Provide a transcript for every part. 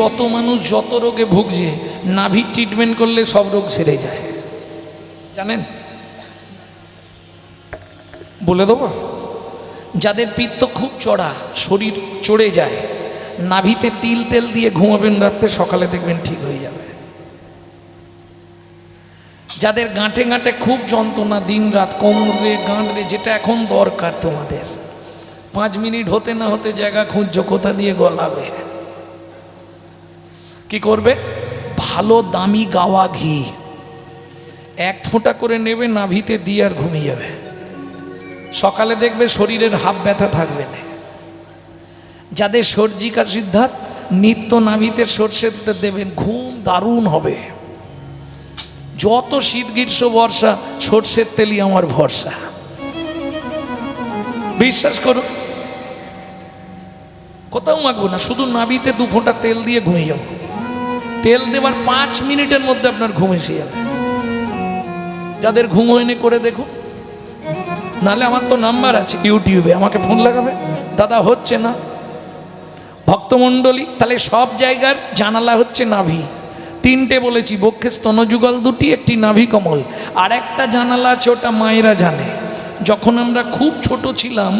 কত মানুষ যত রোগে ভুগছে নাভি ট্রিটমেন্ট করলে সব রোগ সেরে যায়, জানেন? বলে দেবো, যাদের পিত্ত খুব চড়া, শরীর চড়ে যায়, নাভিতে তিল তেল দিয়ে ঘুমাবেন রাত্রে, সকালে দেখবেন ঠিক হয়ে যাবে। যাদের গাঁটে গাঁটে খুব যন্ত্রণা, দিন রাত কোমরে গাঁটরে, যেটা এখন দরকার তোমাদের, 5 মিনিট হতে না হতে জায়গা খুঁজছো কোথা দিয়ে গলাবে, কি করবে? ভালো দামি গাওয়া ঘি 1 ফোঁটা করে নেবে, নাভিতে দিয়ে আর ঘুমিয়ে যাবে। সকালে দেখবে শরীরের হাত ব্যথা থাকবে না। যাদের সর্দি কাশির ধাত, নিত্য নাভিতে সর্ষের তেল দেবেন, ঘুম দারুণ হবে। যত শীত গ্রীষ্ম বর্ষা, সর্ষের তেলই আমার ভরসা, বিশ্বাস করো। কোথাও মাখবো না, শুধু নাভিতে 2 ফোঁটা তেল দিয়ে ঘুমিয়ে যাবো। তেল দেবার 5 মিনিটের মধ্যে আপনার ঘুম এসে যাবে। যাদের ঘুম হয়নি করে দেখুন, নাহলে আমার তো নাম্বার আছে ইউটিউবে, আমাকে ফোন লাগাবে, দাদা হচ্ছে না। ভক্তমণ্ডলী, তাহলে সব জায়গার জানালা হচ্ছে নাভি। 3টে বলেছি, বক্ষে স্তনযুগল 2টি, একটি নাভি কমল, আর একটা জানালা আছে, ওটা মায়েরা জানে। যখন আমরা খুব ছোট ছিলাম,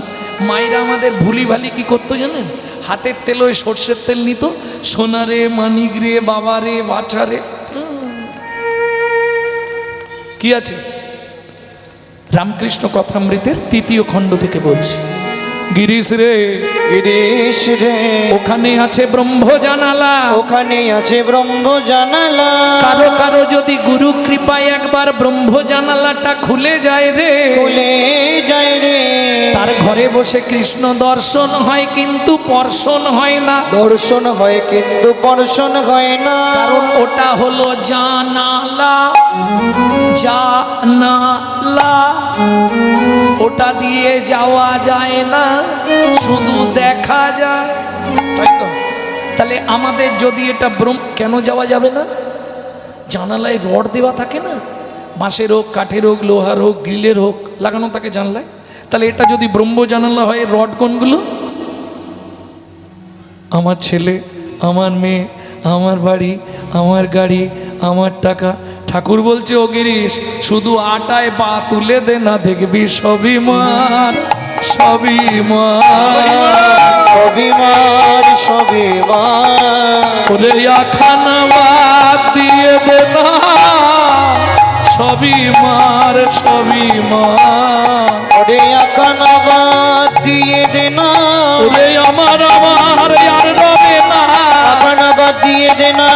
মায়েরা আমাদের ভুলি ভালি কি করতো জানেন? হাতের তেল, ওই সর্ষের তেল নিত, সোনারে মানিক রে, বাবারে, বাছারে, কি আছে? রামকৃষ্ণ কথামৃতের 3য় খণ্ড থেকে বলছি। গিরিশ রে, গিরিশ রে, ওখানে আছে ব্রহ্ম জানালা, ওখানে আছে ব্রহ্ম জানালা। কারো কারো যদি গুরু কৃপায় একবার ব্রহ্ম জানালাটা খুলে যায় রে, খুলে যায় রে, তার ঘরে বসে কৃষ্ণ দর্শন হয়, কিন্তু পর্শন হয় না। দর্শন হয় কিন্তু পর্শন হয় না, কারণ ওটা হলো জানালা, জানালা, ওটা দিয়ে যাওয়া যায় না, শুধু দেখা যায়, তাই তো? তাহলে আমাদের যদি এটা কেন যাওয়া যাবে না? জানালায় রড দেওয়া থাকে না, বাঁশের হোক, কাঠের হোক, লোহার হোক, গ্রিলের হোক, লাগানো থাকে জানলায়। তাহলে এটা যদি ব্রহ্ম জানালা হয়, রড কোনগুলো? আমার ছেলে, আমার মেয়ে, আমার বাড়ি, আমার গাড়ি, আমার টাকা। ঠাকুর বলছে, ও গিরিশ, শুধু আটায় পা তুলে দে না, দেখবি সবই মার, সবই মার, সবই মার, সবই মার। বলে খানা বাদ দিয়ে দে না, সবই মার, সবই মার। ওরে আখানা বাদ দিয়ে দে না, ওরে আমার আমার আর রবে না, আখানা বাদ দিয়ে দে না,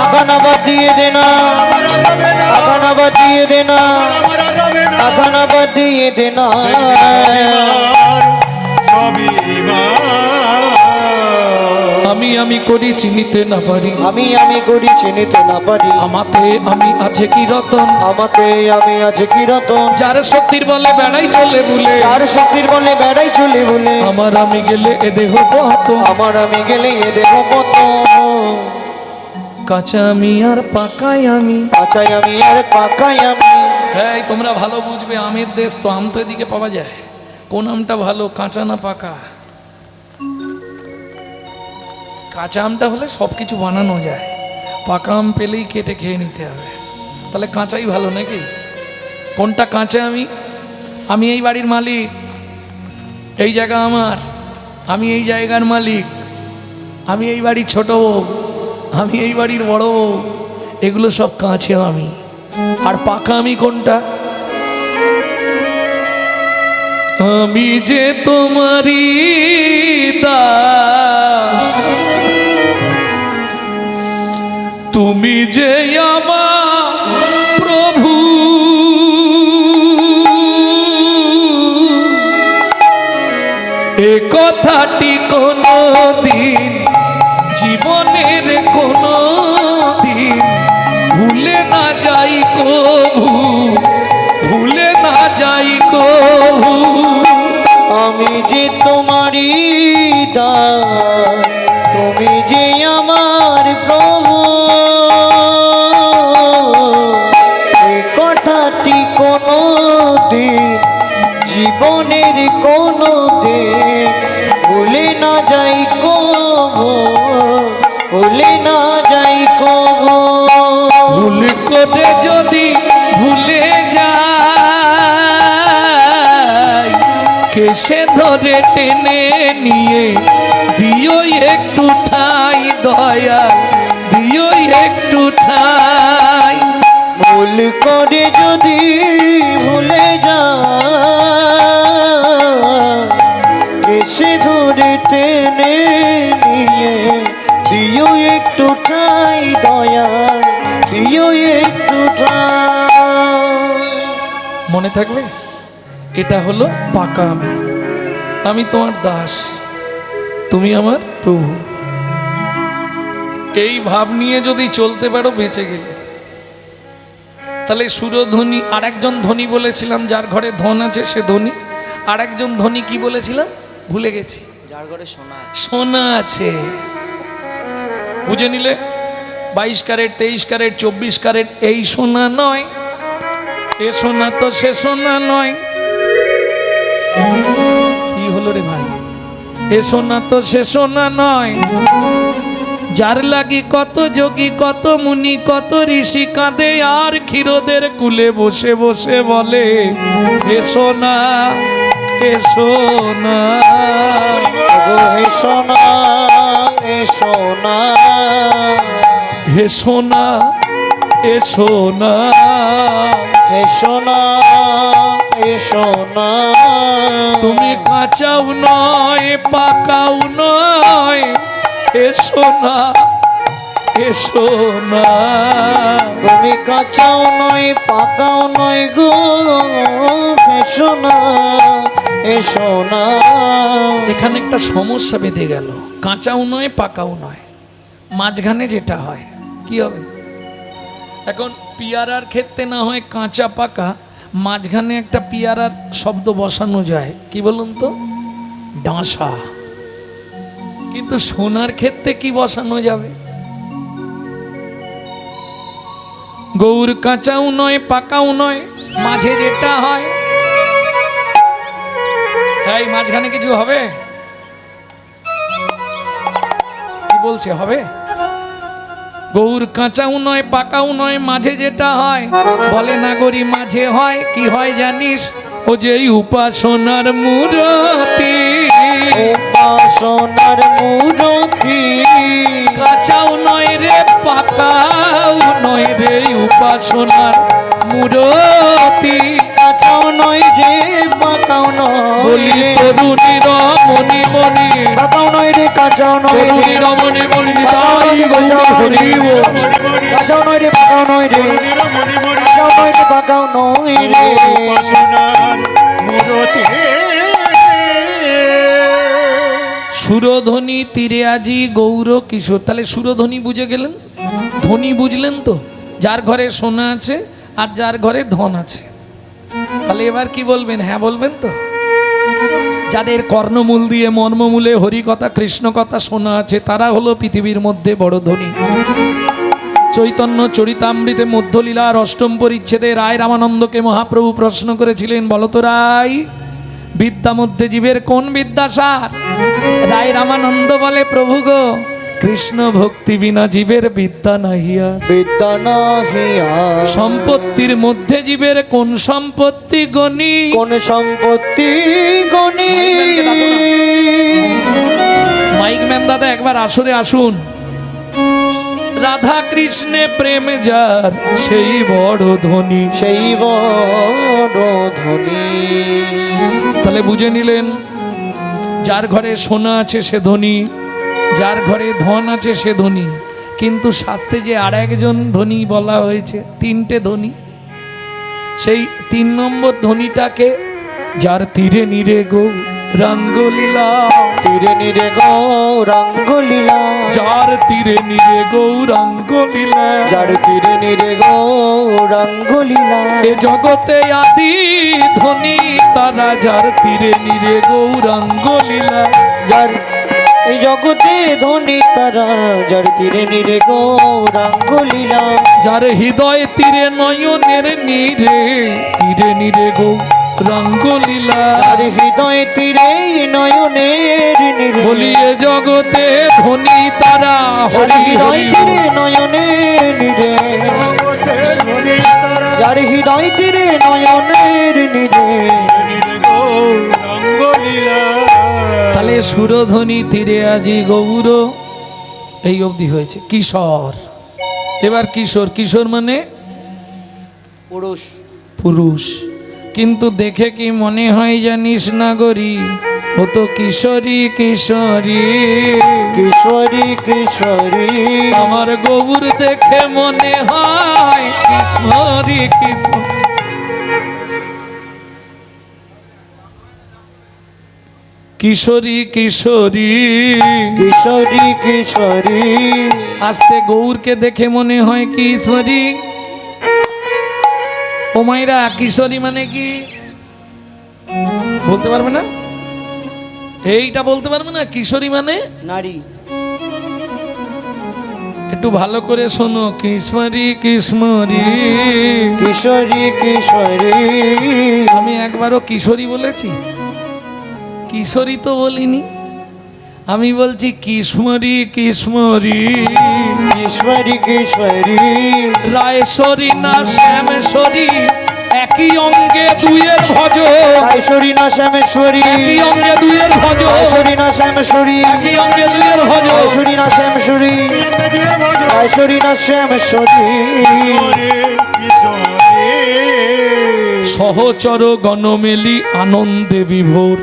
আখানা বাদ দিয়ে দে না, আখানা বাদ দিয়ে দে না, আখানা বাদ দিয়ে দে না। আমি আমি করি চিনিতে না পারি, আমি আমি করি চিনিতে না পারি, আমাতে আমি আছে কি রতন, আমাতে আমি আছে কি রতন। যার শক্তির বলে বেড়াই চলে ভুলে, যার শক্তির বলে বেড়াই চলে বলে, আমার আমি গেলে এ দেহ পত, আমার আমি গেলে এ দেহ পত। কাঁচা আমি আর পাকাই আমি, কাঁচাই আমি আর পাকাই আমি। হ্যাঁ, তোমরা ভালো বুঝবে, আমের দেশ তো, আম তো এদিকে পাওয়া যায়। কোন আমটা ভালো, কাঁচা না পাকা? কাঁচা আমটা হলে সব কিছু বানানো যায়, পাকা আম পেলেই কেটে খেয়ে নিতে হবে। তাহলে কাঁচাই ভালো নাকি? কোনটা কাঁচা? আমি এই বাড়ির মালিক, এই জায়গা আমার, আমি এই জায়গার মালিক, আমি এই বাড়ির ছোট বউ, আমি এই বাড়ির বড় বউ, এগুলো সব কাঁচা আমি। আর পাকা আমি কোনটা? আমি যে তোমারই দাস, তুমি যে আমার প্রভু, এ কথাটি কোনো দিন জীবনের কোনো দিন ভুলে না যাই কভু, ভুলে না যাই কভু। আমি যে তোমারই দাস, তুমি যে আমার প্রভু, এই কথাটি কোনো দিন জীবনের কোনো দিন ভুলে না যাই কভু। ভুলে না যাই কবু ভুল করে যদি ভুলে যাই কেসে ধরে টেনে নিয়ে দিও একটু ঠাই দয়া দিও একটু ঠাই ভুল করে যদি ভুলে যাই কেসে ধরে টেনে নিয়ে দিও একটু ঠাই দয়া দিও একটু ঠাই। মনে থাকবে এটা হলো পাকা আমি আমি তোমার দাস তুমি আমার প্রভু এই ভাব নিয়ে যদি চলতে পারো বেঁচে গেলে তাহলে সুরধ্বনি আরেকজন ধনী বলেছিলাম যার ঘরে ধন আছে সে ধনী আরেকজন ধনী কি বলেছিলাম ভুলে গেছি যার ঘরে সোনা সোনা আছে বুঝে নিলে 22 ক্যারেট 23 ক্যারেট 24 ক্যারেট এই সোনা নয় এ সোনা তো সে সোনা নয় কি হলো রে ভাই এ সোনা তো সে সোনা নয় যার লাগি কত যোগী কত মুনি কত ঋষি কাঁদে আর ক্ষীরোদের কুলে বসে বসে বলে এ সোনা এ সোনা হে সোনা হে সোনা হে সোনা এ সোনা হে সোনা হে সোনা তুমি কাঁচাও নয় পাকাও নয় এ সোনা এ সোনা তুমি কাঁচাও নয় পাকাও নয় গো হে সোনা হে সোনা। এখানে একটা সমস্যা বেঁধে গেল কাঁচাও নয় পাকাও নয় মাঝখানে যেটা হয় কি হবে এখন পিয়ারার ক্ষেত্রে না হয় কাঁচা পাকা মাঝখানে একটা পিয়ারার শব্দ বসানো যায় কি বলুন তো ডাঁসা কিন্তু সোনার ক্ষেত্রে কি বসানো যাবে গৌর কাঁচাও নয় পাকাও নয় মাঝে যেটা হয় এই মাঝখানে কিছু হবে কি বলছে হবে গৌর কাঁচাও নয় পাকাও নয় মাঝে যেটা হয় বলে নাগরী মাঝে হয় কি হয় জানিস ও যে উপাসনার মূরতি উপাসনার মূরতি কাঁচাও নয় রে পাকাও নয় রে উপাসনার মূরতি কাঁচাও নয় রে পাকাও বলি নয় তরুণী রমণী মণি পাকাও নয় রে কাঁচাও নয় তরুণী রে রমণী মণি তাই গৌর হরিব কাঁচাও নয় রে পাকাও নয় রে কাঁচাও নয় রে পাকাও নয় রে উপাসনার মূরতি সুরধ্বনি তীরে আজি গৌর কিশোর তাহলে সুরধ্বনি বুঝে গেলেন ধ্বনি বুঝলেন তো যার ঘরে সোনা আছে আর যার ঘরে ধন আছে তাহলে এবার কি বলবেন হ্যাঁ বলবেন তো যাদের কর্ণমূল দিয়ে মর্মমূলে হরিকথা কৃষ্ণ কথা শোনা আছে তারা হলো পৃথিবীর মধ্যে বড় ধনী চৈতন্য চরিতামৃতে মধ্যলীলার অষ্টম পরিচ্ছেদে রায় রামানন্দকে মহাপ্রভু প্রশ্ন করেছিলেন বলতো রায় বিদ্যা মধ্যে জীবের কোন বিদ্যাসার রায় রামানন্দ বলে প্রভু গো কৃষ্ণ ভক্তি বিনা জীবের বিদ্যা নাহিয়া বিদ্যা নাহিয়া সম্পত্তির মধ্যে জীবের কোন সম্পত্তি গণি কোন সম্পত্তি গণি মাইক ম্যান দাদা একবার আসরে আসুন রাধা কৃষ্ণে প্রেম যার সেই বড় ধনী সেই বড় ধনী তাহলে বুঝে নিলেন যার ঘরে সোনা আছে সে ধনী যার ঘরে ধন আছে সে ধনী কিন্তু শাস্ত্রে যে আর একজন ধনী বলা হয়েছে তিনটে ধনী সেই 3 নম্বর ধনীটাকে যার তীরে নিরে গো রঙ্গলীলা তীরে নিরে গৌরাঙ্গলীলা যার তীরে নিরে গৌরাঙ্গলীলা যার তীরে নিরে গৌরাঙ্গলীলা এ জগতে আদি ধনী তারা যার তীরে নিরে গৌরাঙ্গলীলা যার এই জগতে ধনী তারা যার তীরে নিরে গৌরাঙ্গলীলা যার হৃদয় তীরে নয়নের নীরে তীরে নিরে গৌরাঙ্গলীলা রঙ্গলীলা। আর হৃদয় তীরে নয়নের নীরে, বলিয়ে জগতে ধনী তারা, যার হরি হৃদয় হরি। তীরে নয়নের নীরে, জগতে ধনী তারা, যার হৃদয় তীরে নয়নের নীরে, রঙ্গলীলা। তাহলে সুরধ্বনি তীরে আজি গৌর, এই অবধি হয়েছে। কিশোর, এবার কিশোর। কিশোর মানে পুরুষ। পুরুষ, কিন্তু দেখে কি মনে হয় জানিস নাগরী, ও তো কিশোরী কিশোরী। কিশোরী কিশোরী, আমার গৌর দেখে মনে হয় কিশোরী কিশোরী। কিশোরী কিশোরী, কিশোরী কিশোরী, আস্তে গৌরকে দেখে মনে হয় কিশোরী। ও মাইরা, কিশোরী মানে কি বলতে পারবে না? এইটা বলতে পারবে না? কিশোরী মানে নারী। একটু ভালো করে শোনো। কিশোরী কিশোরী, কিশোরী কিশোরী, আমি একবারও কিশোরী বলেছি? কিশোরী তো বলিনি, আমি বলছি কিশোরী কিশোরী। কিশোরী কিশোরী, রায়শ্বরী না শ্যামেশ্বরী, একই অঙ্গে দুইয়ের ভজ। রায়শ্বরী না শ্যামেশ্বরী, একই অঙ্গে দুইয়ের ভজ, রায়শ্বরী না শ্যামেশ্বরী, একই অঙ্গে দুইয়ের ভজ। রায়শ্বরী না শ্যামেশ্বরী, রায়শ্বরী না শ্যামেশ্বরী, কিশোরী কিশোরী, সহচর গণমেলি আনন্দে বিভোর।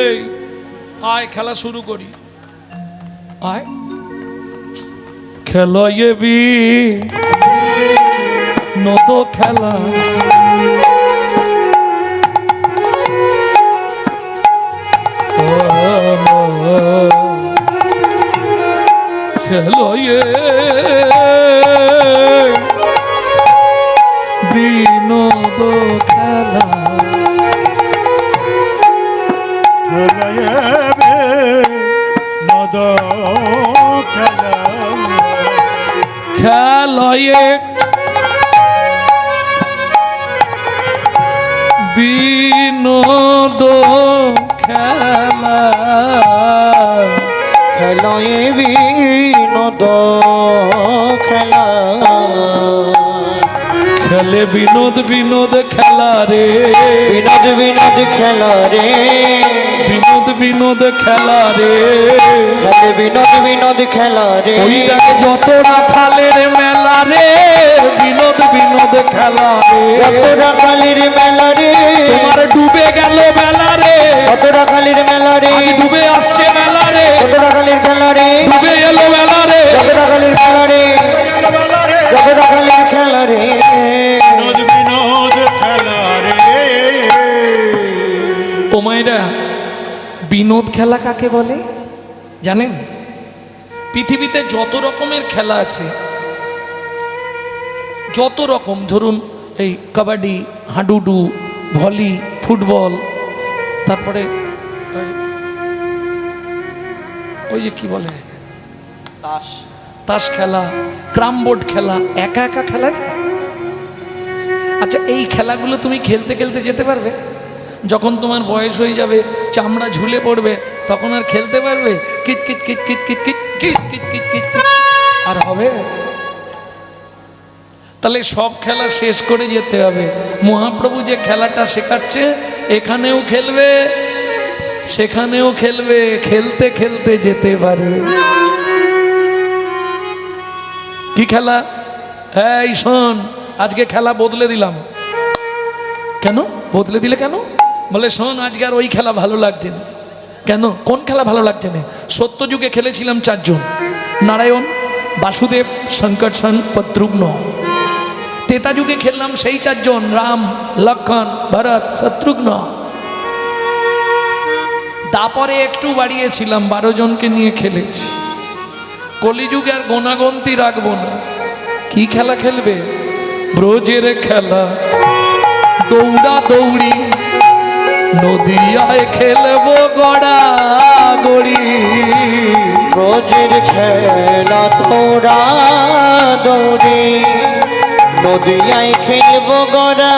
এই আয় খেলা শুরু করি, আয় খেলবি নত খেলা। খেলয়ে বিনোদ খেলা। খেলাবে নদ খেলা, খেলয়ে বিনোদ খেলা। খেলয়ে বিনোদ খেলা, খেলে বিনোদ বিনোদ খেলা রে, বিনোদ বিনোদ খেলা রে, বিনোদ বিনোদ খেলা রে। খেলে বিনোদ বিনোদ খেলা রে, ওই দেখে যত রাখালের মেলা রে, বিনোদ বিনোদ খেলা রে। কতটা কালির মেলা রে, তোমার ডুবে গেল বেলা রে, কতটা কালির মেলা রে, আজ ডুবে আসছে মেলা রে, কতটা কালির খেলা রে, ডুবে এলো বেলা রে। কতটা কালির খেলা রে, কতটা কালির খেলা রে, বিনোদ বিনোদ খেলা রে। ও মায়েরা, বিনোদ খেলা কাকে বলে জানেন? পৃথিবীতে যত রকমের খেলা আছে, যত রকম, ধরুন এই কাবাডি, হাডুডু, ভলি, ফুটবল, তারপরে ওই যে কি বলে তাস, তাস খেলা, ক্রাম বোর্ড খেলা, একা একা খেলা যায়। আচ্ছা, এই খেলাগুলো তুমি খেলতে খেলতে যেতে পারবে? যখন তোমার বয়স হয়ে যাবে, চামড়া ঝুলে পড়বে, তখন আর খেলতে পারবে? কিট কিট কিট কিট কিট কিট কিট কিট কিট কিট কিট আর হবে? তাহলে সব খেলা শেষ করে যেতে হবে। মহাপ্রভু যে খেলাটা শেখাচ্ছে, এখানেও খেলবে, সেখানেও খেলবে, খেলতে খেলতে যেতে পারবে। কি খেলা? এই শোন, আজকে খেলা বদলে দিলাম। কেন বদলে দিলে? কেন বলে, শোন, আজকে আর ওই খেলা ভালো লাগছে না। কেন? কোন খেলা ভালো লাগছে না? সত্যযুগে খেলেছিলাম 4 জন, নারায়ণ, বাসুদেব, শঙ্করসন, শত্রুঘ্ন। ত্রেতা যুগে খেললাম সেই 4 জন, রাম, লক্ষণ, ভরত, শত্রুঘ্ন। তারপরে একটু বাড়িয়েছিলাম, 12 জনকে নিয়ে খেলেছি। কলিযুগে আর গোনাগন্তি রাখবো না। কি খেলা খেলবে? ব্রজের খেলা, দৌড়া দৌড়ি, নদিয়ায় খেলবো গড়া গড়ি। ব্রজের খেলা তোরা দৌড়ে, নদিয়ায় খেলবো গড়া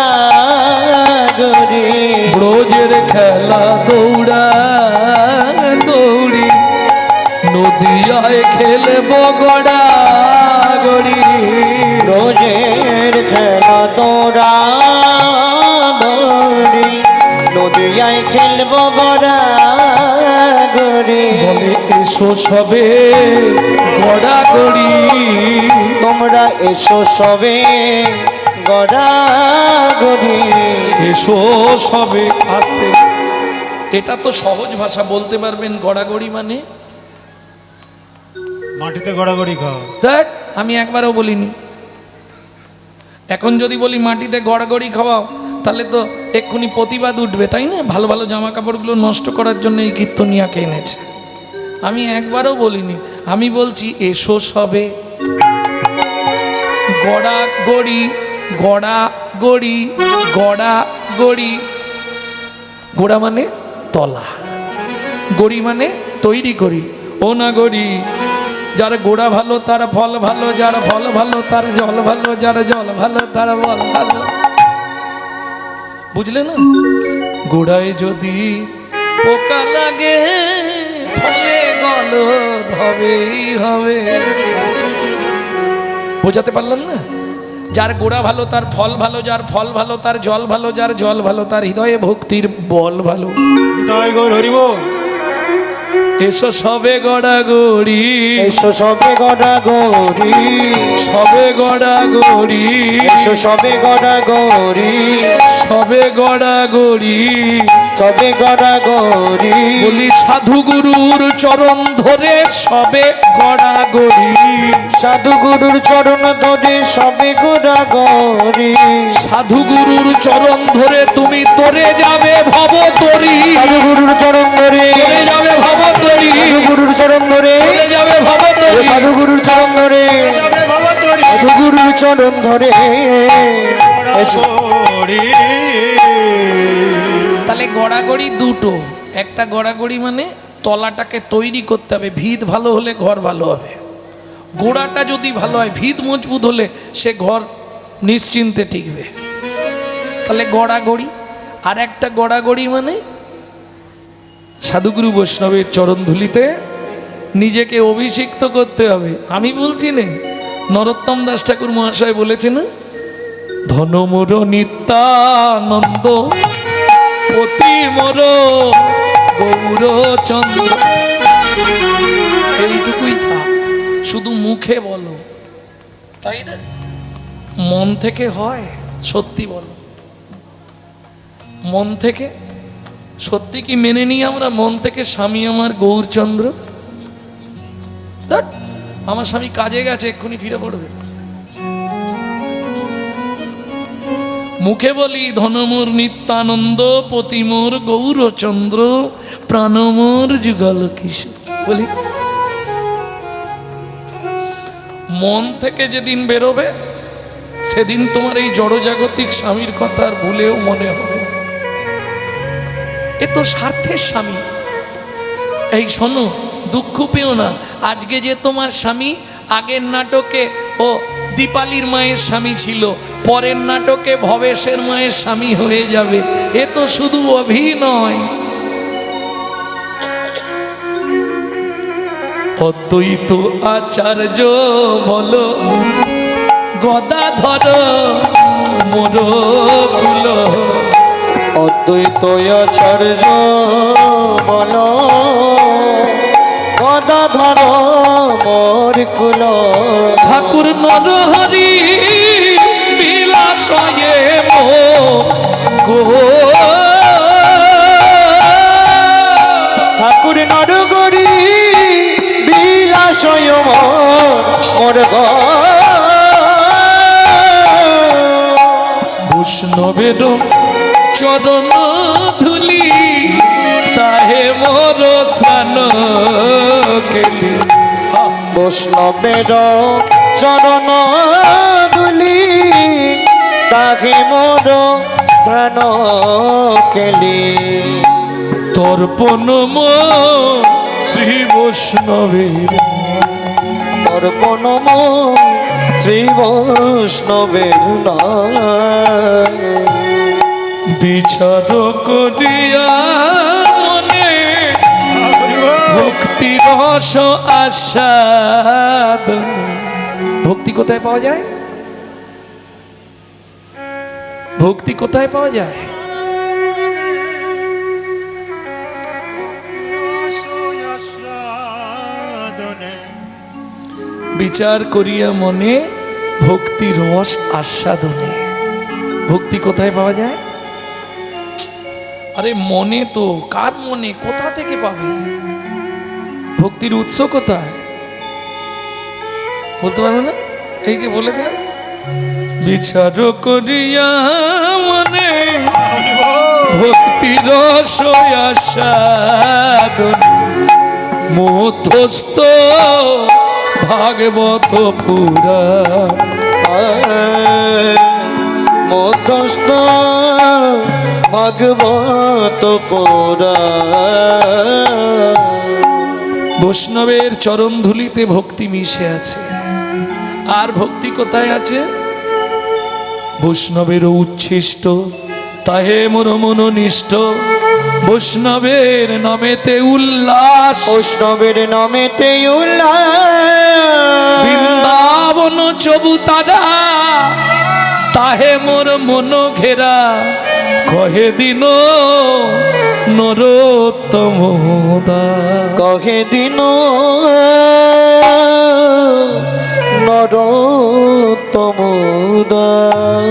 গড়ি ব্রজের খেলা দৌড়া দৌড়ি নদিয়ায় খেলব গড়া গড়ি রোজের খেলা দৌড়া দৌড়ি নদিয়ায় খেলবো গড়া গড়ি বলে এসো সবে গড়া গড়ি তোমরা এসো সবে গড়া গড়ি এসো সবে আসতে। এটা তো সহজ ভাষা, বলতে পারবেন গড়াগড়ি মানে? মাটিতে গড়াগড়ি খাও। দ্যাট আমি একবারও বলিনি। এখন যদি বলি মাটিতে গড়াগড়ি খাওয়াও তাহলে তো এক্ষুনি প্রতিবাদ উঠবে, তাই না? ভালো ভালো জামা কাপড়গুলো নষ্ট করার জন্য এই কীর্তনিয়াকে এনেছে। আমি একবারও বলিনি, আমি বলছি এসো সবে গড়া গড়ি গড়া গড়ি গড়া গড়ি। গোড়া মানে তলা, গড়ি মানে তৈরি করি। ও না গড়ি, যার গোড়া ভালো তার ফল ভালো, যার ফল ভালো তার জল ভালো, যার জল ভালো তার বল ভালো। বুঝলে না? গোড়ায় যদি পোকা লাগে ফলে গল হবেই হবে। বোঝাতে পারলাম না? যার গোড়া ভালো তার ফল ভালো, যার ফল ভালো তার জল ভালো, যার জল ভালো তার হৃদয়ে ভক্তির বল ভালো। তাই গো হরিব। এসো সবে গড়া গড়ি, এসো সবে গড়া গড়ি, সবে গড়া গড়ি, এসো সবে গড়া গড়ি, সবে গড়া গড়ি। সবে গড়া গড়ি বলি সাধু গুরুর চরণ ধরে সবে গড়া গড়ি, সাধু গুরুর চরণ ধরে সবে গড়া গড়ি, সাধু গুরুর চরণ ধরে তুমি তরে যাবে ভব তরি, সাধু গুরুর চরণ ধরে তরে যাবে ভব তরি, সাধু গুরুর চরণ ধরে তরে যাবে ভব তরি। সাধু গুরুর চরণ ধরে সাধু গুরুর চরণ ধরে এসো। গড়াগড়ি। তাহলে গড়াগড়ি দুটো, একটা গড়াগড়ি মানে তলাটাকে তৈরি করতে হবে, ভিত ভালো হলে ঘর ভালো হবে। গোড়াটা যদি ভালো হয়, ভিত মজবুত হলে সে ঘর নিশ্চিন্তে টিকবে। তাহলে গড়াগড়ি। আর একটা গড়াগড়ি মানে সাধুগুরু বৈষ্ণবের চরণধুলিতে নিজেকে অভিষিক্ত করতে হবে। আমি বলছি না, নরোত্তম দাস ঠাকুর মহাশয় বলেছে না, ধনমোর নিত্যানন্দ পতি মোর গৌরচন্দ্র। এইটুকুই থাক, শুধু মুখে বলো, তাই না? মন থেকে হয়? সত্যি বলো, মন থেকে সত্যি কি মেনে নিই আমরা মন থেকে স্বামী আমার গৌরচন্দ্র? ধ্যাৎ, আমার স্বামী কাজে গেছে, এক্ষুনি ফিরে পড়বে। মুখে বলি ধনমোর নিত্যানন্দ পতিমোর গৌরচন্দ্র প্রাণমোর যুগল কিশোর বলি। মন থেকে যেদিন বেরোবে সেদিন তোমার এই জড়জাগতিক স্বামীর কথা আর ভুলেও মনে হবে না। এ তো স্বার্থের স্বামী। এই শোনো, দুঃখ পেও না, আজকে যে তোমার স্বামী আগের নাটকে ও দীপালির মায়ের স্বামী ছিল, পরের নাটকে ভবেশের মায়ের স্বামী হয়ে যাবে। এ তো শুধু অভিনয়। অদ্বৈত আচার্য বলো গদাধর মোর কুল, অদ্বৈত আচার্য বলো গদাধর মোর কুল, ঠাকুর নরহরি বিলাসয়ে গো, ঠাকুর নরগরি বিলাসয় মোর গো, বৈষ্ণবের চরণ ধুলি তাহে মোর স্নান খেলি। বৈষ্ণবের চরণ ধুলি তাকে মোর প্রাণ কেলি, তর্পণ শ্রী বৈষ্ণবের তোর কোনো মন শ্রী বৈষ্ণবের নয়। বিচার করিয়া মনে ভক্তি রস আস্বাদ। ভক্তি কোথায় পাওয়া যায়? ভক্তি কোথায় পাওয়া যায়? বিচার করিয়া মনে ভক্তি রস আস্বাদনে। ভক্তি কোথায় পাওয়া যায়? আরে মনে তো, কার মনে? কোথা থেকে পাবে? ভক্তির উৎস কোথায় বলতে পারবে না? এই যে বলে দেন, বিচার করিয়া মনে ভক্তি রস আস্বাদনে মধ্যস্থ ভাগবত পুরাণ। মধ্যস্থ ভাগবত পুরাণ। বৈষ্ণবের চরণ ধুলিতে ভক্তি মিশে আছে। আর ভক্তি কোথায় আছে? বৈষ্ণবের উচ্ছিষ্ট তাহে মোর মনোনিষ্ঠ। বৈষ্ণবের নামেতে উল্লাস, বৈষ্ণবের নামেতে উল্লাস। বৃন্দাবন চবুতারা তাহে মোর মন ঘেরা। কহে দিন নরোত্তম দাস, কহে দিন নরোত্তম দাস।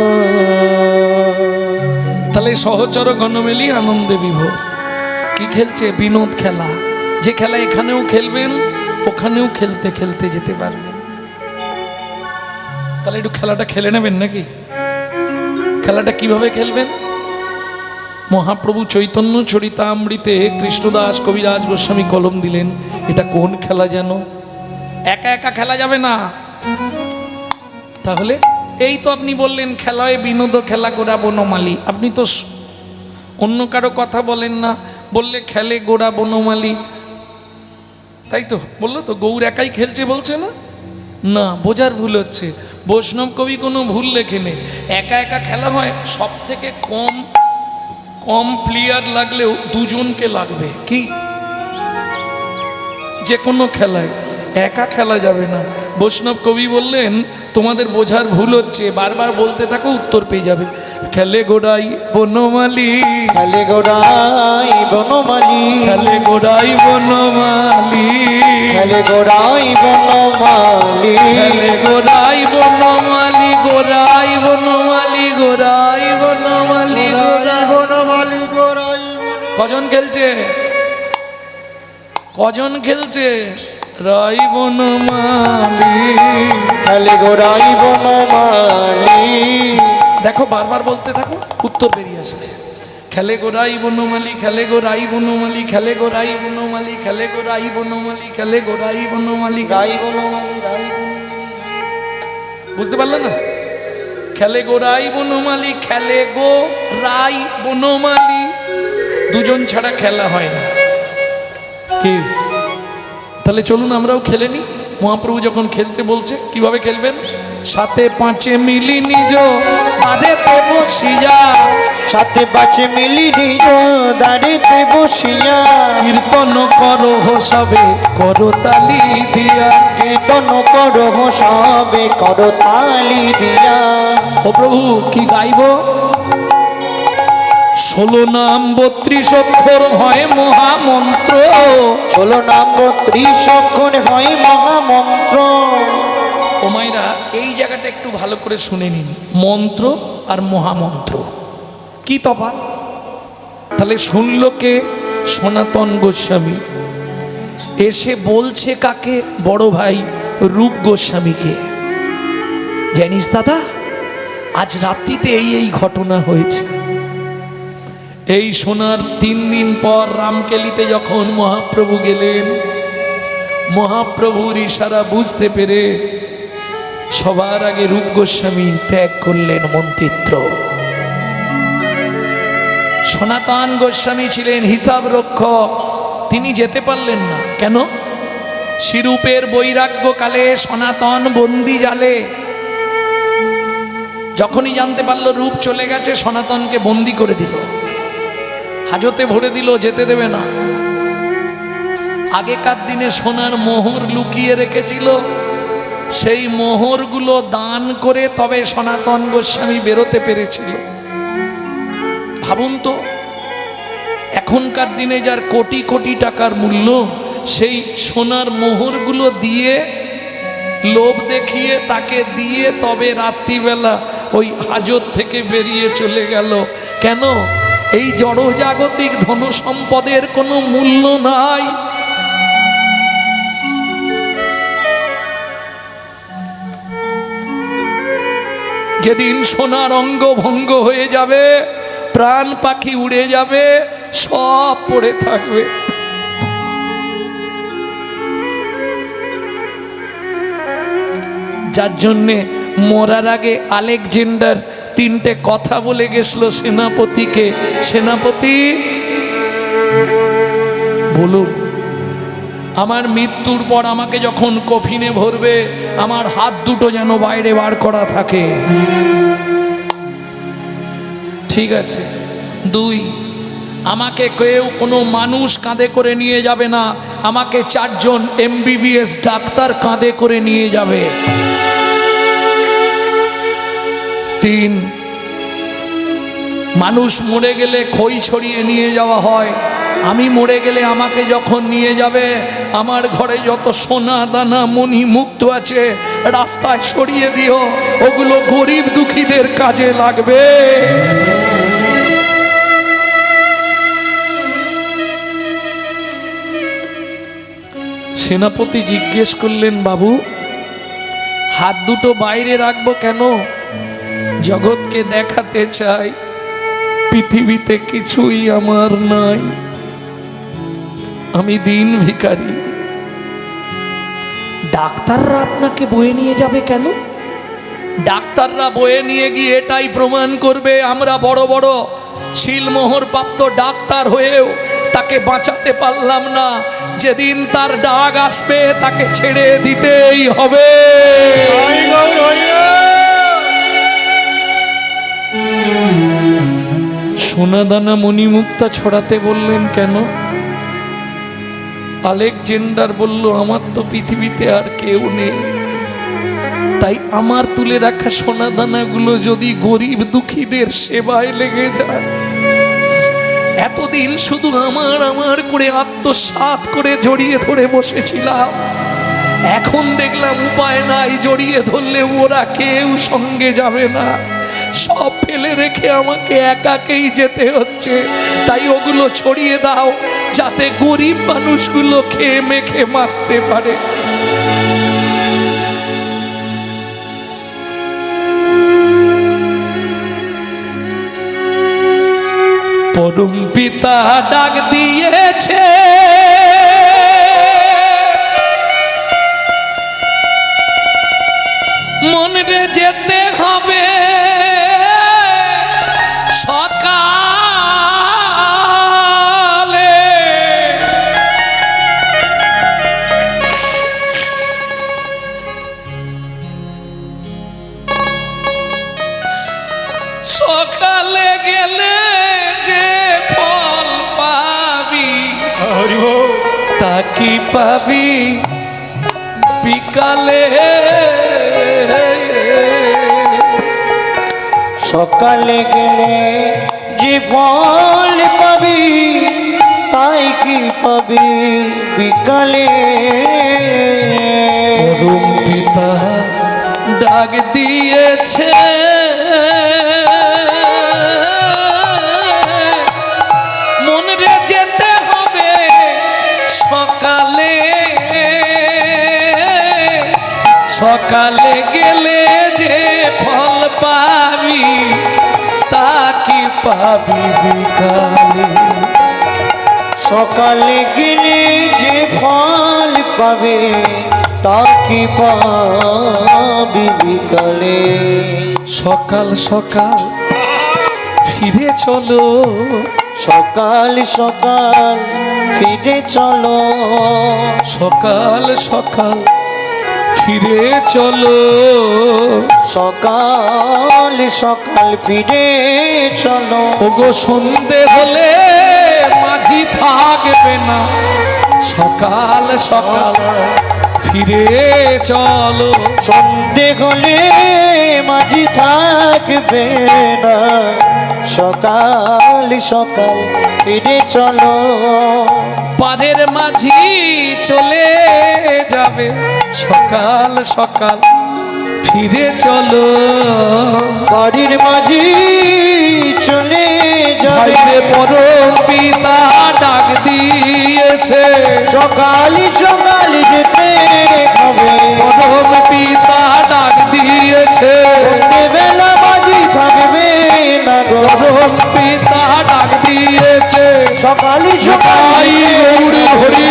তাহলে সহচর গণমেলি আনন্দে বিভোর। কি খেলছে? বিনোদ খেলা। যে খেলা এখানেও খেলবেন, ওখানেও খেলতে খেলতে যেতে পারবেন। তাহলে একটু খেলাটা খেলে নেবেন নাকি? খেলাটা কিভাবে খেলবেন? মহাপ্রভু চৈতন্য চরিতামৃতে কৃষ্ণদাস কবিরাজ গোস্বামী কলম দিলেন। এটা কোন খেলা যেন? একা একা খেলা যাবে না। তাহলে এই তো আপনি বললেন খেলায় বিনোদ খেলা গোড়া বনমালী। আপনি তো অন্য কারো কথা বলেন না, বললে খেলে গোড়া বনমালী, তাই তো বললো তো। গৌর একাই খেলছে বলছে না? না, বোঝার ভুল হচ্ছে। বৈষ্ণব কবি কোনো ভুল লেখেনি। একা একা খেলা হয়, সব থেকে কম প্লেয়ার লাগলেও দুজনকে লাগবে। কি যে কোনো খেলায় একা খেলা যাবে না। বৈষ্ণব কবি বললেন তোমাদের বোঝার ভুল হচ্ছে, বারবার বলতে থাকো, উত্তর পেয়ে যাবে। খেলে গোড়াই বনমালী, খেলে গোড়াই বনমালী, খেলে গোড়াই বনমালী, খেলে গোড়াই বনমালী, খেলে গোড়াই বনমালী, গোড়াই বনমালী, গোড়াই বনমালী, বনমালী গোরাই কজন খেলছে? কজন খেলছে? রাই বনমালী, খেলে গোড়াই বনমালী। দেখো বারবার বলতে থাকো, উত্তর বেরিয়ে আসবে। খেলে গোড়াই বনমালী, খেলে গোড়াই বনমালী, খেলে গোড়াই বনমালী, খেলে গোড়াই বনমালী, খেলে গোড়াই বনমালী। রাই বনমালী, রাই বুঝতে পারলে না? খেলে গোড়াই বনমালী, খেলে গো রাই বনমালী। দুজন ছাড়া খেলা হয় না। কি? তাহলে চলুন আমরাও খেলে নি। মহাপ্রভু যখন খেলতে বলছে, কিভাবে খেলবেন? সাথে পাঁচে মিলি নিজ দাঁড়েতে বসিয়া, সাথে পাঁচে মিলি নিজ দাঁড়েতে বসিয়া, কীর্তন করো সবে করো তালি দিয়া, কীর্তন করো সবে করো তালি দিয়া। ও প্রভু কি গাইব? 16 নাম 32 অক্ষর হয় মহামন্ত্র। 16 নাম 32 অক্ষর হয় মহামন্ত্র। ও মাইরা, এই জায়গাটা একটু ভালো করে শুনে নিন। মন্ত্র আর মহামন্ত্র কি তফাৎ? তাহলে শুনলো কে? সনাতন গোস্বামী। এসে বলছে কাকে? বড় ভাই রূপ গোস্বামীকে। জানিস দাদা, আজ রাত্রিতে এই ঘটনা হয়েছে। এই শোনার 3 দিন পর রামকেলিতে যখন মহাপ্রভু গেলেন, মহাপ্রভুর ইশারা বুঝতে পেরে সবার আগে রূপ গোস্বামী ত্যাগ করলেন মন্ত্রিত্ব। সনাতন গোস্বামী ছিলেন হিসাব রক্ষক। তিনি যেতে পারলেন না। কেন? শিরূপের বৈরাগ্যকালে সনাতন বন্দি জালে। যখনই জানতে পারলো রূপ চলে গেছে, সনাতনকে বন্দি করে দিল, হাজতে ভরে দিল, যেতে দেবে না। আগেকার দিনে সোনার মোহর লুকিয়ে রেখেছিল, সেই মোহরগুলো দান করে তবে সনাতন গোস্বামী বেরোতে পেরেছিল। ভাবুন তো, এখনকার দিনে যার কোটি কোটি টাকার মূল্য, সেই সোনার মোহরগুলো দিয়ে, লোভ দেখিয়ে তাকে দিয়ে তবে রাত্রিবেলা ওই হাজত থেকে বেরিয়ে চলে গেল। কেন? এই জড়জাগতিক ধন সম্পদের কোনো মূল্য নাই। যেদিন সোনার অঙ্গ ভঙ্গ হয়ে যাবে, প্রাণ পাখি উড়ে যাবে, সব পড়ে থাকবে। যার জন্যে মরার আগে আলেকজান্ডার 3টে কথা বলে গেছিল সেনাপতিকে, সেনাপতি বলুন, আমার মৃত্যুর পর আমাকে যখন কফিনে ভরবে, আমার হাত দুটো যেন বাইরে বার করা থাকে। ঠিক আছে। 2, আমাকে কেউ কোনো মানুষ কাঁধে করে নিয়ে যাবে না, আমাকে 4 জন MBBS ডাক্তার কাঁধে করে নিয়ে যাবে। 3, মানুষ মরে গেলে খই ছড়িয়ে নিয়ে যাওয়া হয়, আমি মরে গেলে আমাকে যখন নিয়ে যাবে, আমার ঘরে যত সোনা দানা মণি মুক্ত আছে রাস্তায় ছড়িয়ে দিও, ওগুলো গরিব দুঃখীদের কাজে লাগবে। সেনাপতি জিজ্ঞেস করলেন, বাবু হাত দুটো বাইরে রাখবো কেন? জগৎকে দেখাতে চাই পৃথিবীতে কিছুই আমার নাই, আমি দিন ভিখারি। ডাক্তাররা আপনাকে বয়ে নিয়ে যাবে কেন? ডাক্তাররা বয়ে নিয়ে গিয়ে এটাই প্রমাণ করবে, আমরা বড় বড় শিলমোহর প্রাপ্ত ডাক্তার হয়েও তাকে বাঁচাতে পারলাম না। যেদিন তার ডাক আসবে তাকে ছেড়ে দিতেই হবে। সোনাদানা মণিমুক্তা ছড়াতে বললেন কেন? আলেকজান্ডার বলল, আমার তো পৃথিবীতে আর কেউ নেই, তাই আমার তুলে রাখা সোনাদানাগুলো যদি গরিব দুঃখীদের সেবায় লেগে যায়। এতদিন শুধু আমার আমার করে আত্মসাৎ করে জড়িয়ে ধরে বসেছিলাম, এখন দেখলাম উপায় নাই, জড়িয়ে ধরলে ওরা কেউ সঙ্গে যাবে না, সব ফেলে রেখে আমাকে একাকেই যেতে হচ্ছে। তাই ওগুলো ছড়িয়ে দাও, যাতে গরিব মানুষগুলো খেয়ে মেখে বাঁচতে পারে। পরম পিতা ডাক দিয়েছে, মনে যেতে হবে সকালে। সকালে গেলে যে ফল পাবি, তা কি পাবি বিকালে? সকালে গেলে যে ফল পাবি, তাই কি পাবি বিকালে? পরম পিতা ডাক দিয়েছে, মনে যেতে হবে সকালে। সকালে গেলে যে ফল পাবি, তা কি পাবি বিকালে? সকালে গেলে যে ফল পাবে, তা কি পাবি বিকালে? সকাল সকাল ফিরে চলো সকাল সকাল ফিরে চলো, সকাল সকাল ফিরে চলো, সকাল সকাল ফিরে চলো। ওগো সন্ধে হলে মাঝি থাকবে না, সকাল সকাল ফিরে চলো। সন্ধে হলে মাঝি থাকবে না, সকাল সকাল ফিরে চলো। পাড়ের মাঝি চলে যাবে, সকাল সকাল ফিরে চলো। বাড়ির মাঝি চলে যাবে, ভাইরে পরম পিতা ডাক দিয়েছে, সকালি সকালি যেতে হবে। পরম পিতা ডাক দিয়েছে, বেলা মাঝি থাকবে না গো, পরম পিতা ডাক দিয়েছে। সকালি তাই সকালি গৌর হরি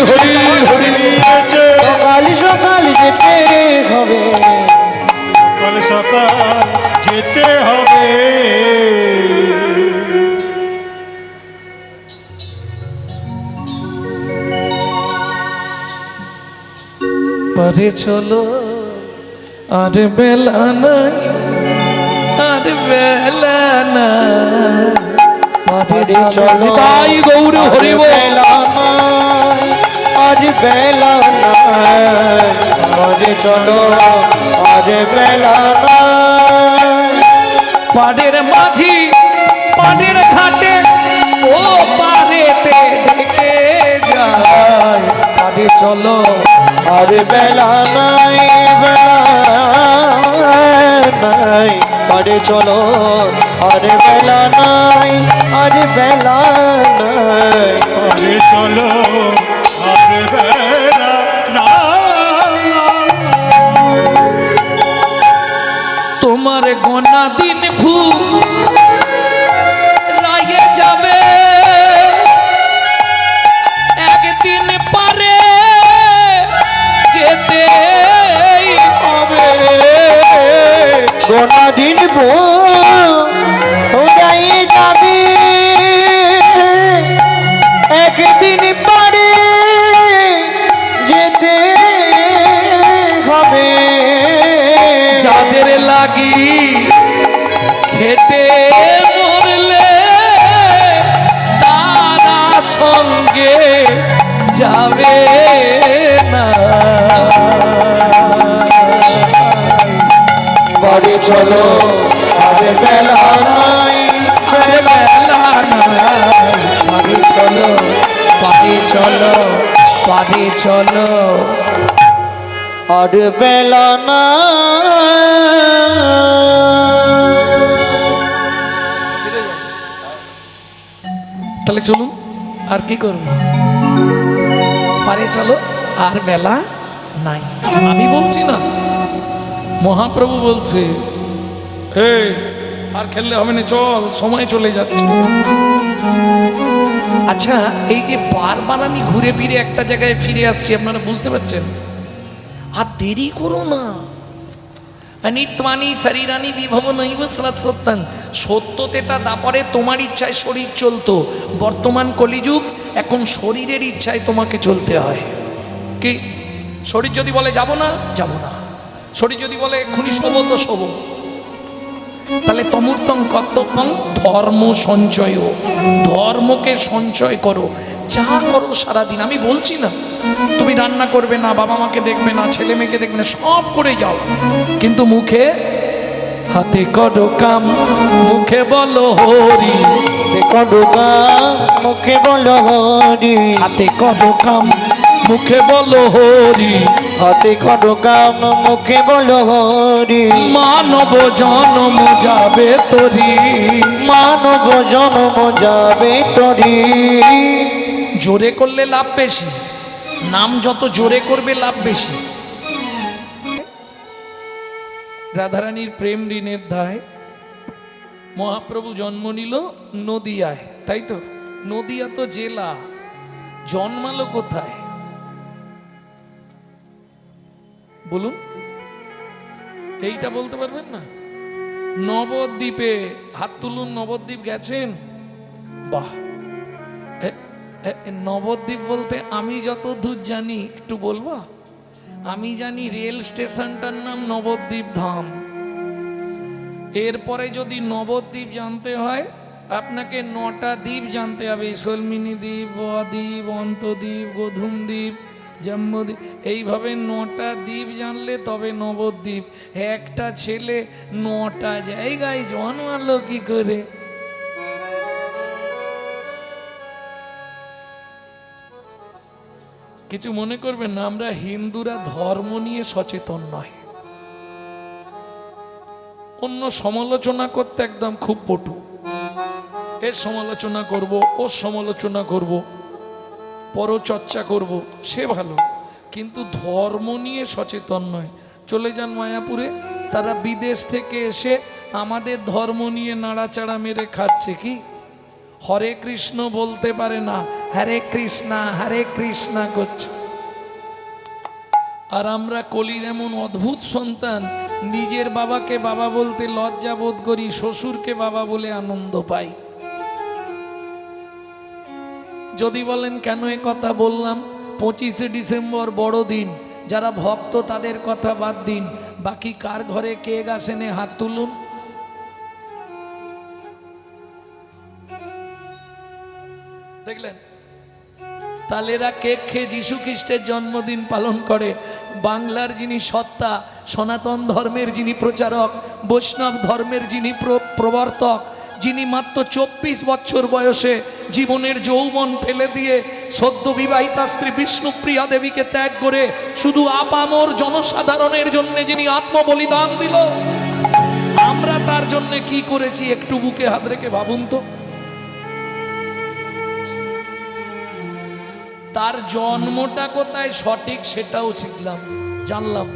হরি হরি, সকালি সকালি যেতে হবে। সকাল সকাল যেতে হবে। পারে চলো আর বেলা নাই, আর বেলা নাই, পারে চলো। তাই গৌর হরি বল। বেলা নাই, আজ বেলা নাই, আরে চলো আজ বেলা নাই। পাড়ের মাঝি পাড়ের ঘাটে ও পাড়েতে ডেকে যায়, পাড়ে চলো আরে বেলা নাই, বেলা নাই, আরে চলো আরে বেলা নাই, আরে বেলা নাই। আরে চলো আরে বেলা না। তোমার গোনা দিন ফুরাইয়ে যাবে, একদিন পারে যেতে হবে। গোনা দিন ফুরাই যাবে, একদিন পারে যেতে হবে। যাদের লাগি খেটে মরলে তারা সঙ্গে যাবে না। বাড়ি চলো আরে বেলা নাই, আরে বেলা নাই, বাড়ি চলো, বাড়ি চলো, বাড়ি চলো। আর বেলা তাহলে চলুন আর কি করবো, পারে চলো আর বেলা নাই। আমি বলছি না, মহাপ্রভু বলছে, হে আর খেললে হবে না, চল সময় চলে যাচ্ছে। আচ্ছা, এই যে বারবার আমি ঘুরে ফিরে একটা জায়গায় ফিরে আসছি, আপনারা বুঝতে পারছেন? আর দেরি করো না। নিত্বানি শরীরানি বিভব নৈব সত্যং, সত্যতে তা দাপরে তোমার ইচ্ছায় শরীর চলতো, বর্তমান কলিযুগ এখন শরীরের ইচ্ছায় তোমাকে চলতে হয়। কি শরীর যদি বলে যাব না, যাব না। শরীর যদি বলে এক্ষুনি শোবো তো শোবো। তাহলে তমূর্তং কর্তব্যং ধর্ম সঞ্চয়, ধর্মকে সঞ্চয় করো, যা করো সারাদিন। আমি বলছি না তুমি রান্না করবে না, বাবা মাকে দেখবে না, ছেলে মেয়েকে দেখবে না, সব করে যাও, কিন্তু মুখে হাতে করো কাম, মুখে বলো হরি। করো কাম, মুখে বলো হরি। হাতে করো কাম, মুখে বলো হরি। হাতে করো কাম, মুখে বলো হরি। মানব জন্ম যাবে তোরি, মানব জন্ম যাবে তরি। জোরে করলে লাভ বেশি, নাম যত জোরে করবে লাভ বেশি। রাধারানীর প্রেম ঋণের দায় মহাপ্রভু জন্ম নিল নদিয়ায়, তাই তো? নদিয়া তো জেলা, জন্মালো কোথায় বলুন? এইটা বলতে পারবেন না? নবদ্বীপে। হাত তুলুন, নবদ্বীপ গেছেন? বাহ, নবদ্বীপ বলতে আমি যত দূর জানি একটু বলবো, আমি জানি রেল স্টেশনটার নাম নবদ্বীপ ধাম। এরপরে যদি নবদ্বীপ জানতে হয় আপনাকে 9টা দ্বীপ জানতে হবে, সলমিনী দ্বীপ, বদ্বীপ, অন্তদ্বীপ, গোধূম দ্বীপ, জম্বুদ্বীপ, এইভাবে 9টা দ্বীপ জানলে তবে নবদ্বীপ। একটা ছেলে 9টা জায়গায় জন্মালো কি করে? কিছু মনে করবেন না, আমরা হিন্দুরা ধর্ম নিয়ে সচেতন নয়। অন্য সমালোচনা করতে একদম খুব পটু, এর সমালোচনা করব, ওর সমালোচনা করব, পরচর্চা করব, সে ভালো, কিন্তু ধর্ম নিয়ে সচেতন নয়। চলে যান মায়াপুরে, তারা বিদেশ থেকে এসে আমাদের ধর্ম নিয়ে নাড়াচাড়া মেরে খাচ্ছে। কি হরে কৃষ্ণ বলতে পারে না, হরে কৃষ্ণা হরে কৃষ্ণা করছে। আর আমরা কলির এমন অদ্ভুত সন্তান, নিজের বাবাকে বাবা বলতে লজ্জা বোধ করি, শ্বশুরকে বাবা বলে আনন্দ পাই। যদি বলেন কেন এ কথা বললাম, 25শে ডিসেম্বর বড়দিন, যারা ভক্ত তাদের কথা বাদ দিন, বাকি কার ঘরে কেক আসেনে হাত তুলুন। দেখলেন, তাহলে এরা কেক খেয়ে যীশু খ্রিস্টের জন্মদিন পালন করে। বাংলার যিনি সত্তা, সনাতন ধর্মের যিনি প্রচারক, বৈষ্ণব ধর্মের যিনি প্রবর্তক, যিনি মাত্র 24 বছর বয়সে জীবনের যৌবন ফেলে দিয়ে সদ্য বিবাহিতা স্ত্রী বিষ্ণুপ্রিয়া দেবীকে ত্যাগ করে শুধু আপামর জনসাধারণের জন্য যিনি আত্মবলিদান দিল, আমরা তার জন্য কি করেছি একটু বুকে হাত রেখে ভাবুন তো। তার জন্মটা কোথায় সঠিক সেটাও শিখলাম, জানলাম।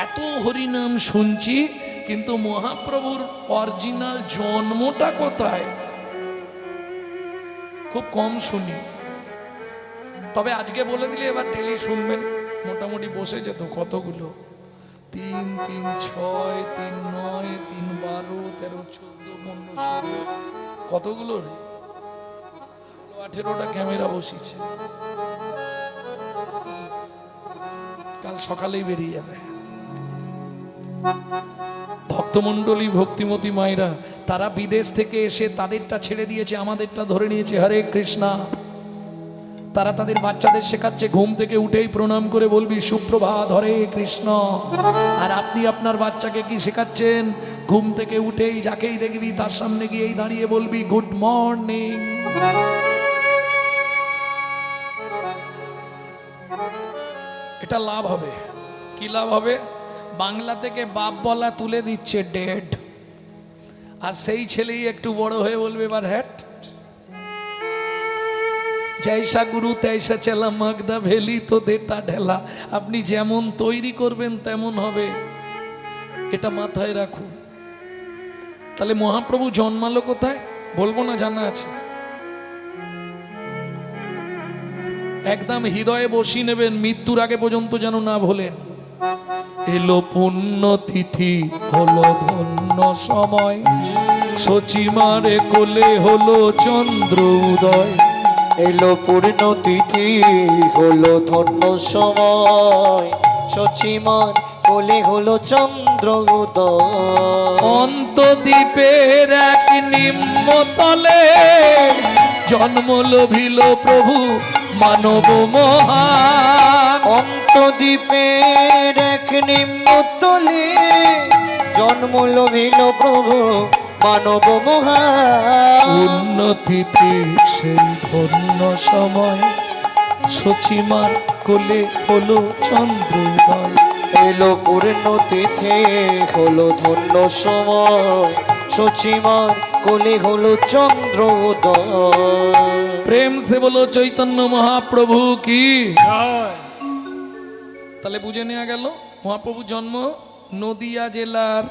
এত হরিনাম শুনছি, কিন্তু মহাপ্রভুর অরিজিনাল জন্মটা কোথায় খুব কম শুনি। তবে আজকে বলে দিলে এবার ডেলি শুনবেন, মোটামুটি বসেছে তো কতগুলো, 3, 3, 6, 3, 9, 3, 12, 13, 14, 15, 16, কতগুলো রে, 18টা ক্যামেরা বসিয়েছে, কাল সকালেই বেরিয়ে যাবে। ভক্তমণ্ডলী, ভক্তিমতী মায়েরা, তারা বিদেশ থেকে এসে তাদেরটা ছেড়ে দিয়েছে, আমাদেরটা ধরে নিয়েছে। হরে কৃষ্ণা। তারা তাদের বাচ্চাদের শেখাচ্ছে ঘুম থেকে উঠেই প্রণাম করে বলবি সুপ্রভাত হরে কৃষ্ণ। আর আপনি আপনার বাচ্চাকে কি শেখাচ্ছেন? ঘুম থেকে উঠেই যাকেই দেখবি তার সামনে গিয়েই দাঁড়িয়ে বলবি গুড মর্নিং। এটা লাভ হবে। কি লাভ হবে? বাংলা থেকে বাপ বলা তুলে দিচ্ছে ডেড, আর সেই ছেলেই একটু বড় হয়ে বলবে এবার হ্যাট। জৈসা গুরু তৈসা চেলা মাগদা ভেলি তো দেতা ঢেলা। আপনি যেমন তৈরি করবেন তেমন হবে, এটা মাথায় রাখুন। তাহলে মহাপ্রভু জন্মালো কোথায় বলবো না, জানা আছে। একদম হৃদয়ে বসিয়ে নেবেন, মৃত্যুর আগে পর্যন্ত যেন না ভোলেন। এলো পুণ্য তিথি, হলো ধন্য সময়, সচিমারে কোলে হলো চন্দ্র উদয়। এলো পূর্ণ তিথি, হলো ধন্য সময়, সচিমার কোলে হলো চন্দ্র উদয়। অন্তদ্বীপের এক নিম্নতলে জন্ম লভিল প্রভু মানব মহান। অন্তদ্বীপের এক নিম্নতলে জন্ম লভিল প্রভু মানব মহান। উন্নতিতে সেই ধন্য সময়, সচিমার কোলে হলো চন্দ্রোদয়। এলো পূর্ণ তিথি, হলো ধন্য সময়, সচিমার কোলে হলো চন্দ্র উদয়। প্রেম সে বলো চৈতন্য মহাপ্রভু কি। জয়। তাহলে বুঝে নেওয়া গেল মহাপ্রভু জন্ম নদিয়া জেলার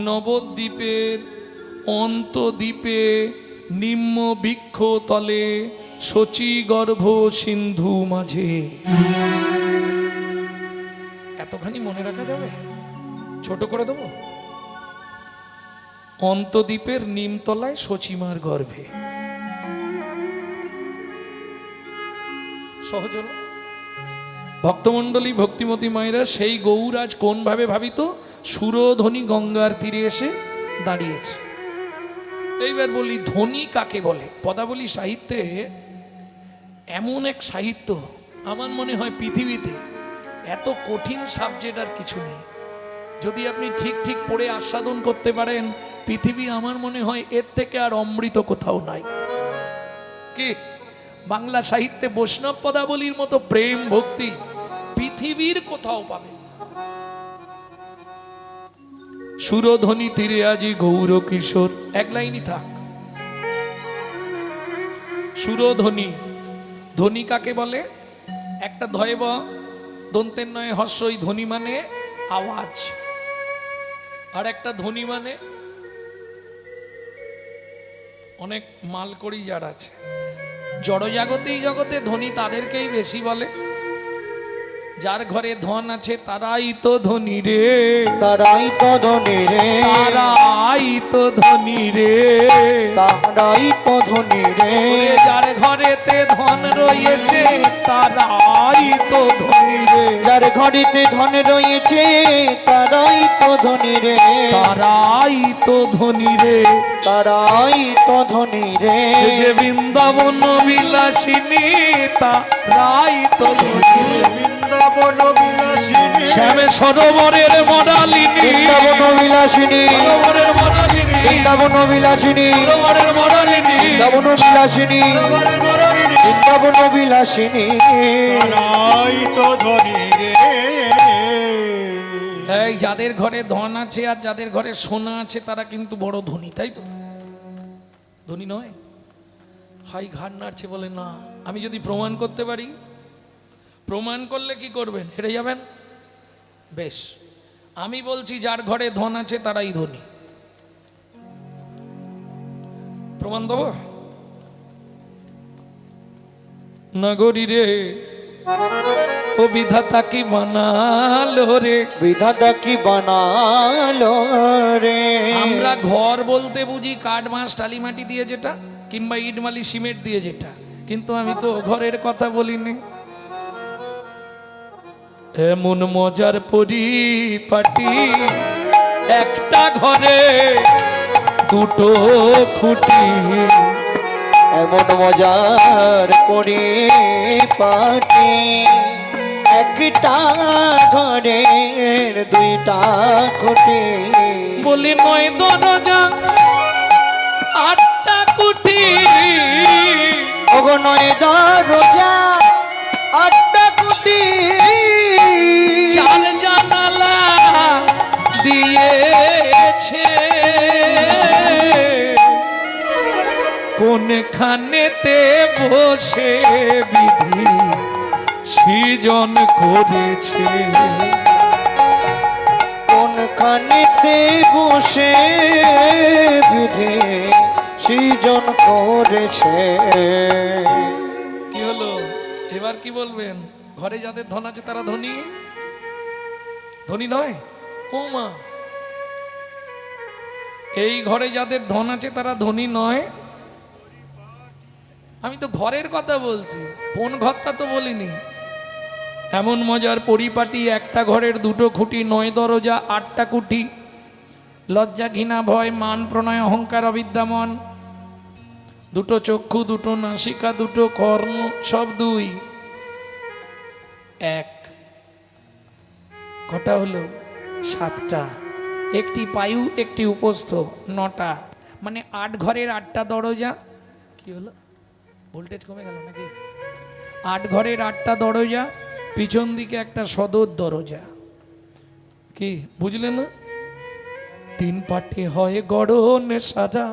নবদ্বীপের অন্তদ্বীপে নিম্ন বৃক্ষ তলে শচী গর্ভ সিন্ধু মাঝে। এতখানি মনে রাখা যাবে? ছোট করে দেবো। অন্তদ্বীপের নিমতলায় সচিমার গর্ভে। সহজ হলো? ভক্তমণ্ডলী, ভক্তিমতী মায়েরা, সেই গৌর আজ কোন ভাবে ভাবিত? সুরধ্বনি গঙ্গার তীরে এসে দাঁড়িয়েছে। এইবার বলি, ধ্বনি কাকে বলে? পদাবলী সাহিত্যে এমন এক সাহিত্য, আমার মনে হয় পৃথিবীতে এত কঠিন সাবজেক্ট আর কিছু নেই। যদি আপনি ঠিক ঠিক পড়ে আস্বাদন করতে পারেন, পৃথিবী আমার মনে হয় এর থেকে আর অমৃত কোথাও নাই। কি বাংলা সাহিত্যে বৈষ্ণব পদাবলীর মতো প্রেম ভক্তি পৃথিবীর কোথাও পাবেন না। সুরধ্বনি তীরে আজি গৌর কিশোর, এক লাইনই থাক। সুরধ্বনি, ধ্বনি কাকে বলে? একটা ধয়ব দন্তের নয় হর্ষই, ধ্বনি মানে আওয়াজ, আর একটা ধ্বনি মানে অনেক মালকড়ি যারা আছে জড়জাগতেই জগতে, ধ্বনি তাদেরকেই বেশি বলে। যার ঘরে ধন আছে তারাই তো ধনী রে, তারাই তো ধনী রে, তারাই তো ধনী রে, তারাই তো ধনী রে। যার ঘরেতে ধন রয়েছে তারাই তো ধনী রে, যার ঘরেতে ধন রয়েছে তারাই তো ধনী রে, তারাই তো ধনী রে। তারাই তো ধনী রে। সে যে বৃন্দাবন বিলাসিনী তারাই তো ধনী রে। বৃন্দাবন বিলাসিনী, শ্যামে সরোবরের মরালিনী, বৃন্দাবন বিলাসিনী, সরোবরের মরালিনী, বৃন্দাবন বিলাসিনী, সরোবরের মরালিনী, বৃন্দাবন বিলাসিনী, বৃন্দাবন বিলাসিনী। তারাই তো ধনী রে। এই যাদের ঘরে ধন আছে আর যাদের ঘরে সোনা আছে তারা কিন্তু বড় ধনী, তাই তো? ধনী নয়? হাই ঘাড় নাড়ছে বলে না। আমি যদি প্রমাণ করতে পারি, প্রমাণ করলে কি করবেন? হেরে যাবেন? বেশ, আমি বলছি যার ঘরে ধন আছে তারাই ধনী। প্রমাণ দেব? নগরী রে ও বিধাতা কি বানালো রে, বিধাতা কি বানালো রে। আমরা ঘর বলতে বুঝি কাঠ বাঁশ টালি মাটি দিয়ে যেটা, কিংবা ইট মালি সিমেন্ট দিয়ে যেটা, কিন্তু আমি তো ঘরের কথা বলিনি। এমন মজার পরিপাটি, একটা ঘরে দুটো খুঁটি, এমন মজার পরিপাটি, একটা ঘরের দুইটা খুঁটি। বলি নয় দরজা আটটা কুঠি, ওগো নয় দরজা আটটা খুঁটি, চার জানালা দিয়েছে, কোনখানেতে বসে বিধি সৃজন করেছে, কোনখানেতে বসে বিধি সৃজন করেছে। কি হলো এবার কি বলবেন? ঘরে যাদের ধন আছে তারা ধনী, ধনী নয়? ও মা, এই ঘরে যাদের ধন আছে তারা ধনী নয়? আমি তো ঘরের কথা বলছি, কোন ঘরটা তো বলিনি। এমন মজার পরিপাটি, একটা ঘরের দুটো খুঁটি, নয় দরজা আটটা কুঠি, লজ্জা ঘৃণা ভয় মান প্রণয় অহংকার অবিদ্যামন, দুটো চক্ষু দুটো নাসিকা দুটো কর্ণ সব দুই এক, কটা হলো? সাতটা, একটি পায়ু একটি উপস্থ, নটা, মানে 8 ঘরের 8টা দরজা। কি হলো? ভোল্টেজ কমে গেল নাকি? 8 ঘরের 8টা দরজা, পিছন দিকে একটা সদর দরজা। কি বুঝলেন না? 3 পাটে হয় গড়ন সারা,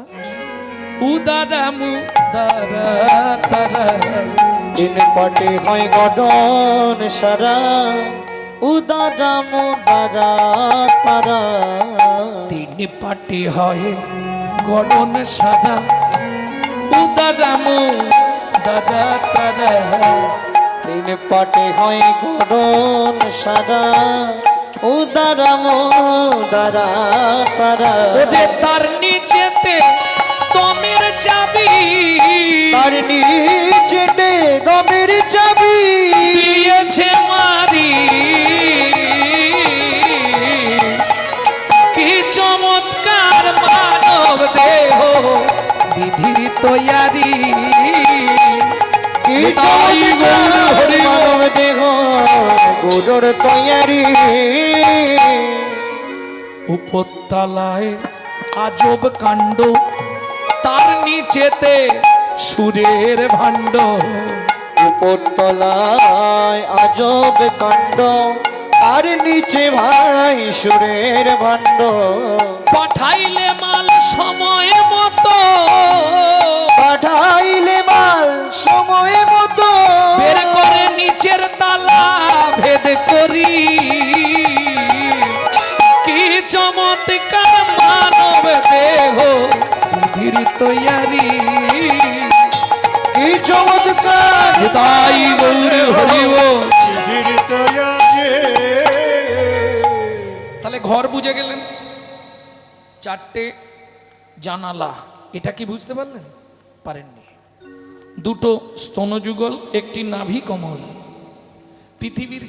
উদারা মুদারা তারা, 3 পাটে হয় গড়ন সারা, উদারা মুদারা তারা। 3 পাটে হয় গড়ন সারা, উদারা মুদারা তারা। 3 পাটে হয় গড়ন সারা, উদারা মোদারা তারা ওরে তার নিচেতে দমের চাবি, তার নিচেতে দমের চাবি দিয়েছে মারি। কি চমৎকার মানব দেহ বিধির তৈয়ারি। কি তাই গৌর হরি বল। মানব দেহ গৌরর তৈয়ারি। উপরতলায় আজব কাণ্ড, তার নিচেতে সুরের ভাণ্ড। উপরতলায় আজব কাণ্ড, আর নিচে ভাই সুরের ভাণ্ড। পাঠাইলে মাল সময় মতো, পাঠাইলে মাল সময় মতো বের করে নিচের তালা ভেদ করি। কি চমৎকার মানব দেহ বিধির তৈয়ারি। কি চমৎকার তাই গৌর হরি বল। তাহলে ঘর বুঝে গেলেন, চারটে জানালা, এটা কি বুঝতে পারলেন? পারেননি। দুটো স্তনযুগল, একটি নাভি কমল। পৃথিবীর